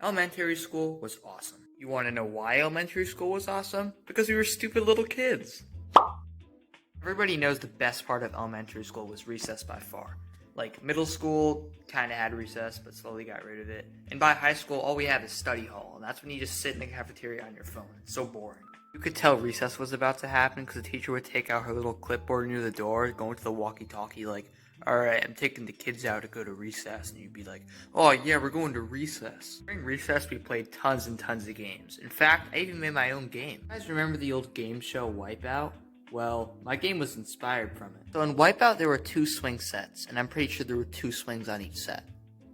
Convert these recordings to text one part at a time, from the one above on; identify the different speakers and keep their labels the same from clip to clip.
Speaker 1: Elementary school was awesome. You want to know why elementary school was awesome? Because we were stupid little kids. Everybody knows the best part of elementary school was recess by far. Like, middle school kind of had recess, but slowly got rid of it. And by high school, all we have is study hall, and that's when you just sit in the cafeteria on your phone. It's so boring. You could tell recess was about to happen because the teacher would take out her little clipboard near the door, go into the walkie-talkie like, alright, I'm taking the kids out to go to recess. And you'd be like, oh yeah, we're going to recess. During recess, we played tons and tons of games. In fact, I even made my own game. You guys remember the old game show Wipeout? Well, my game was inspired from it. So in Wipeout, there were 2 swing sets, and I'm pretty sure there were 2 swings on each set.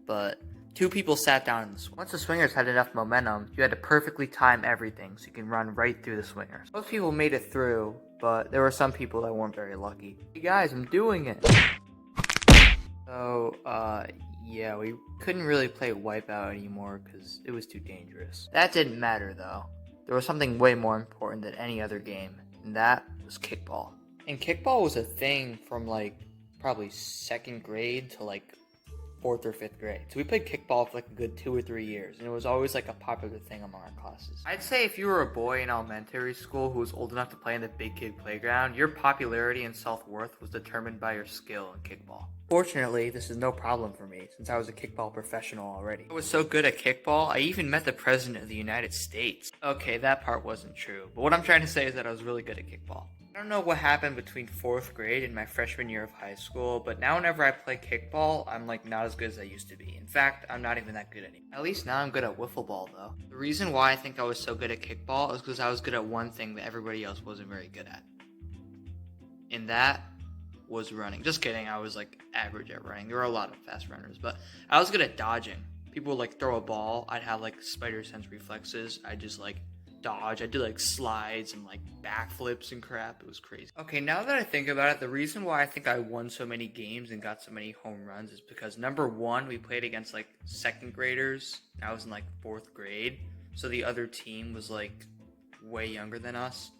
Speaker 1: But 2 people sat down in the swing. Once the swingers had enough momentum, you had to perfectly time everything so you can run right through the swingers. Most people made it through, but there were some people that weren't very lucky. Hey guys, I'm doing it! So, yeah, we couldn't really play Wipeout anymore because it was too dangerous. That didn't matter though. There was something way more important than any other game, and that was kickball. And kickball was a thing from like probably 2nd grade to like 4th or 5th grade. So we played kickball for like a good 2 or 3 years, and it was always like a popular thing among our classes. I'd say if you were a boy in elementary school who was old enough to play in the big kid playground, your popularity and self-worth was determined by your skill in kickball. Fortunately, this is no problem for me, since I was a kickball professional already. I was so good at kickball, I even met the President of the United States. Okay, that part wasn't true, but what I'm trying to say is that I was really good at kickball. I don't know what happened between 4th grade and my freshman year of high school, but now whenever I play kickball, I'm like not as good as I used to be. In fact, I'm not even that good anymore. At least now I'm good at wiffle ball though. The reason why I think I was so good at kickball is because I was good at one thing that everybody else wasn't very good at. And that was running. Just kidding, I was like average at running. There were a lot of fast runners, but I was good at dodging. People would like throw a ball, I'd have like spider sense reflexes, I'd just like dodge. I did like slides and like backflips and crap. It was crazy. Okay, now that I think about it, the reason why I think I won so many games and got so many home runs is because number one, we played against like 2nd graders. I was in like 4th grade, so the other team was like way younger than us,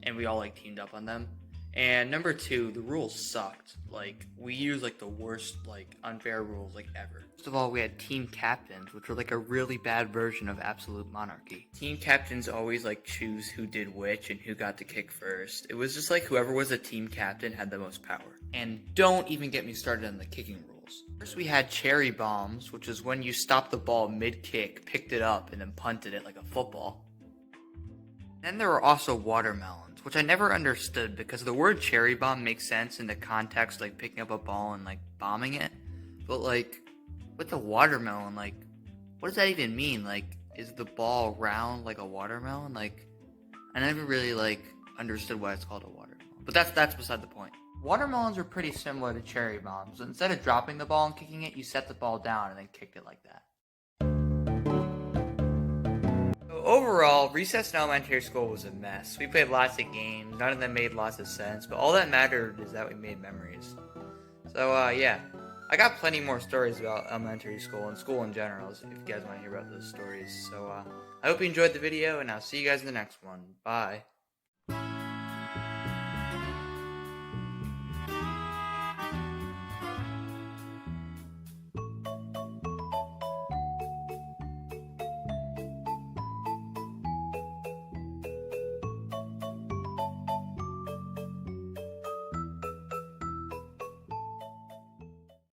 Speaker 1: and we all like teamed up on them. And number 2, the rules sucked. Like, we used like the worst, like, unfair rules like ever. First of all, we had team captains, which were like a really bad version of absolute monarchy. Team captains always like choose who did which and who got to kick first. It was just like whoever was a team captain had the most power. And don't even get me started on the kicking rules. First we had cherry bombs, which is when you stopped the ball mid-kick, picked it up, and then punted it like a football. Then there were also watermelons, which I never understood because the word cherry bomb makes sense in the context like picking up a ball and like bombing it. But like with the watermelon, like what does that even mean? Like, is the ball round like a watermelon? Like, I never really like understood why it's called a watermelon. But that's beside the point. Watermelons are pretty similar to cherry bombs. So instead of dropping the ball and kicking it, you set the ball down and then kicked it like that. Overall, recess in elementary school was a mess. We played lots of games, none of them made lots of sense, but all that mattered is that we made memories. So, yeah. I got plenty more stories about elementary school and school in general, if you guys want to hear about those stories. So, I hope you enjoyed the video, and I'll see you guys in the next one. Bye.